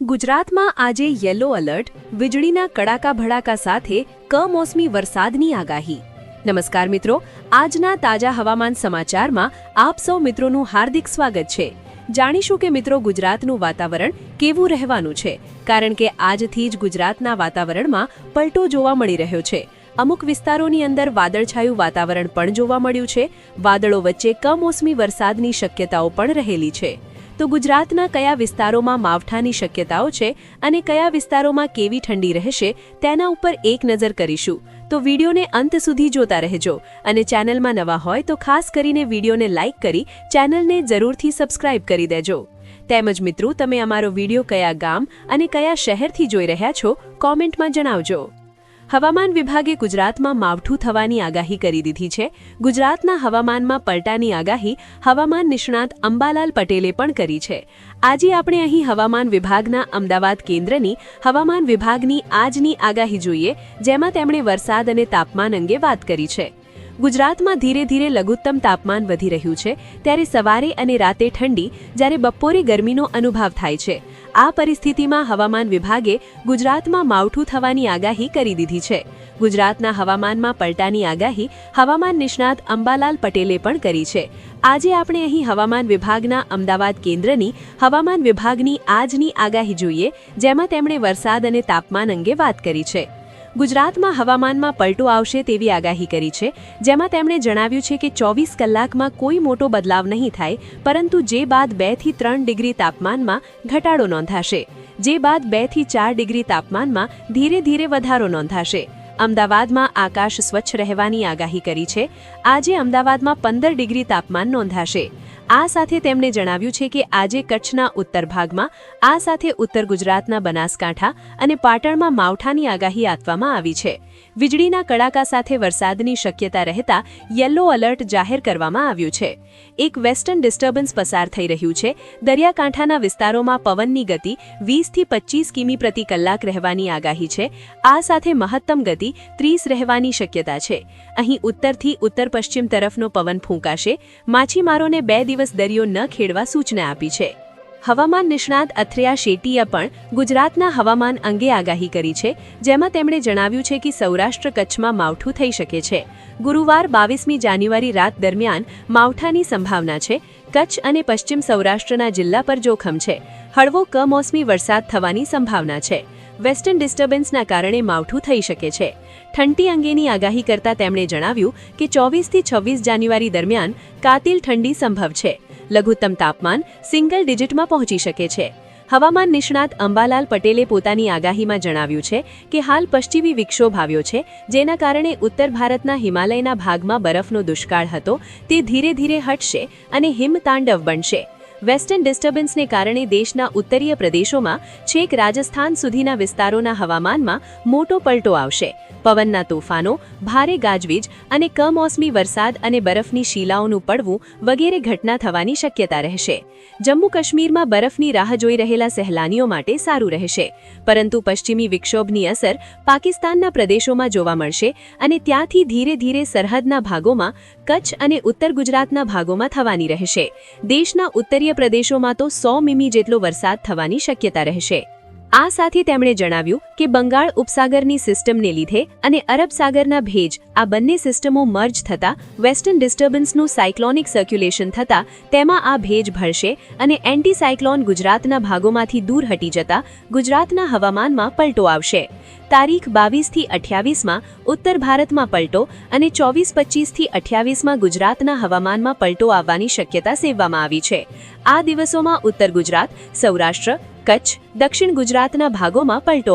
ગુજરાતમાં આજે yellow alert, વીજળીના કડાકા ભડાકા સાથે કમોસમી વરસાદની આગાહી। નમસ્કાર મિત્રો, આજના તાજા હવામાન સમાચારમાં આપ સૌ મિત્રોનું હાર્દિક સ્વાગત છે। જાણીશું કે મિત્રો ગુજરાતનું વાતાવરણ કેવું રહેવાનું છે, કારણ કે આજથી જ ગુજરાતના વાતાવરણમાં પલટો જોવા મળી રહ્યો છે। અમુક વિસ્તારોની અંદર વાદળછાયું વાતાવરણ પણ જોવા મળ્યું છે। વાદળો વચ્ચે કમોસમી વરસાદની શક્યતાઓ પણ રહેલી છે। તો ગુજરાતના કયા વિસ્તારોમાં માવઠાની શક્યતાઓ છે અને કયા વિસ્તારોમાં કેવી ઠંડી રહેશે તેના ઉપર એક નજર કરીશું। તો વિડીયોને અંત સુધી જોતા રહેજો અને ચેનલમાં નવા હોય તો ખાસ કરીને વિડીયોને લાઇક કરી ચેનલને જરૂરથી સબસ્ક્રાઇબ કરી દેજો। તેમજ મિત્રો, તમે અમારો વિડીયો કયા ગામ અને કયા શહેરથી જોઈ રહ્યા છો કોમેન્ટમાં જણાવજો। હવામાન વિભાગે ગુજરાતમાં માવઠું થવાની આગાહી કરી દીધી છે। ગુજરાતના હવામાનમાં પલટાની આગાહી હવામાન નિષ્ણાત અંબાલાલ પટેલે પણ કરી છે। આજે આપણે અહીં હવામાન વિભાગના અમદાવાદ કેન્દ્રની હવામાન વિભાગની આજની આગાહી જોઈએ, જેમાં તેમણે વરસાદ અને તાપમાન અંગે વાત કરી છે। ગુજરાતમાં ધીરે ધીરે લઘુત્તમ તાપમાન વધી રહ્યું છે, ત્યારે સવારે અને રાતે ઠંડી, જ્યારે બપોરે ગરમીનો અનુભવ થાય છે। આ પરિસ્થિતિમાં હવામાન વિભાગે ગુજરાતમાં માવઠું થવાની આગાહી કરી દીધી છે। ગુજરાતના હવામાનમાં પલટાની આગાહી હવામાન નિષ્ણાત અંબાલાલ પટેલે પણ કરી છે। આજે આપણે અહીં હવામાન વિભાગના અમદાવાદ કેન્દ્રની હવામાન વિભાગની આજની આગાહી જોઈએ, જેમાં તેમણે વરસાદ અને તાપમાન અંગે વાત કરી છે। ગુજરાતમાં હવામાનમાં પલટો આવશે તેવી આગાહી કરી છે, જેમાં તેમણે જણાવ્યું છે કે 24 કલાકમાં કોઈ મોટો બદલાવ નહીં થાય, પરંતુ જે બાદ 2 થી 3 ડિગ્રી તાપમાનમાં ઘટાડો નોંધાશે, જે બાદ 2 થી 4 ડિગ્રી તાપમાનમાં ધીરે ધીરે વધારો નોંધાશે। અમદાવાદમાં આકાશ સ્વચ્છ રહેવાની આગાહી કરી છે। આજે અમદાવાદમાં 15 ડિગ્રી તાપમાન નોંધાશે। આ સાથે તેમણે જણાવ્યું છે કે આજે કચ્છના ઉત્તર ભાગમાં, આ સાથે ઉત્તર ગુજરાતના બનાસકાંઠા અને પાટણમાં માવઠાની આગાહી આપવામાં આવી છે। વીજળીના કડાકા સાથે વરસાદની શક્યતા રહેતા યલો એલર્ટ જાહેર કરવામાં આવ્યું છે। એક વેસ્ટર્ન ડિસ્ટર્બન્સ પસાર થઈ રહ્યું છે। દરિયાકાંઠાના વિસ્તારોમાં પવનની ગતિ 20 થી 25 કિમી પ્રતિ કલાક રહેવાની આગાહી છે। આ સાથે મહત્તમ ગતિ 30 રહેવાની શક્યતા છે। અહીં ઉત્તરથી ઉત્તર પશ્ચિમ તરફનો પવન ફૂંકાશે। માછીમારોને 2 દિવસ દરિયો ન ખેડવા સૂચના આપી છે। હવામાન નિષ્ણાત અથ્રેયા શેટ્ટીએ પણ ગુજરાતના હવામાન અંગે આગાહી કરી છે, જેમાં તેમણે જણાવ્યું છે કે સૌરાષ્ટ્ર કચ્છમાં માવઠું થઈ શકે છે। ગુરુવાર 22મી જાન્યુઆરી રાત દરમિયાન માવઠાની સંભાવના છે। કચ્છ અને પશ્ચિમ સૌરાષ્ટ્રના જિલ્લા પર જોખમ છે। હળવો કમોસમી વરસાદ થવાની સંભાવના છે। વેસ્ટર્ન ડિસ્ટર્બન્સના કારણે માવઠું થઈ શકે છે। ઠંડી અંગેની આગાહી કરતા તેમણે જણાવ્યું કે 24 થી 26 જાન્યુઆરી દરમિયાન કાતિલ ઠંડી સંભવ છે। લઘુત્તમ તાપમાન સિંગલ ડિજિટમાં પહોંચી શકે છે। હવામાન નિષ્ણાત અંબાલાલ પટેલે પોતાની આગાહીમાં જણાવ્યું છે કે હાલ પશ્ચિમી વિક્ષોભ આવ્યો છે, જેના કારણે ઉત્તર ભારતના હિમાલયના ભાગમાં બરફનો દુષ્કાળ હતો, તે ધીરે ધીરે હટશે અને હિમતાંડવ બનશે। વેસ્ટર્ન ડિસ્ટર્બન્સને કારણે દેશના ઉત્તરીય પ્રદેશોમાં છેક રાજસ્થાન સુધીના વિસ્તારોના હવામાનમાં મોટો પલટો આવશે। પવનના તોફાનો, ભારે ગાજવીજ અને કમોસમી વરસાદ અને બરફની શીલાઓનું પડવું વગેરે ઘટના થવાની શક્યતા રહેશે। જમ્મુ કાશ્મીરમાં બરફની રાહ જોઈ રહેલા સહેલાણીઓ માટે સારું રહેશે, પરંતુ પશ્ચિમી વિક્ષોભની અસર પાકિસ્તાનના પ્રદેશોમાં જોવા મળશે અને ત્યાંથી ધીરે ધીરે સરહદના ભાગોમાં, કચ્છ અને ઉત્તર ગુજરાતના ભાગોમાં થવાની રહેશે। દેશના ઉત્તરીય પ્રદેશોમાં તો 100 મીમી જેટલો વરસાદ થવાની શક્યતા રહેશે। આ સાથે તેમણે જણાવ્યું કે બંગાળ ઉપસાગરની સિસ્ટમને લીધે અને અરબ સાગરના ભેજ, આ બંને સિસ્ટમો મર્જ થતાં વેસ્ટર્ન ડિસ્ટર્બન્સનું સાયક્લોનિક સર્ક્યુલેશન થતાં તેમાં આ ભેજ ભળશે અને એન્ટી સાયક્લોન ગુજરાતના ભાગોમાંથી દૂર હટી જતા ગુજરાતના હવામાનમાં પલટો આવશે। તારીખ 22 થી 28માં ઉત્તર ભારતમાં પલટો અને 24-25 થી 28માં ગુજરાતના હવામાનમાં પલટો આવવાની શક્યતા સેવવામાં આવી છે। આ દિવસોમાં ઉત્તર ગુજરાત, સૌરાષ્ટ્ર, કચ્છ, દક્ષિણ ગુજરાતના ભાગોમાં પલટો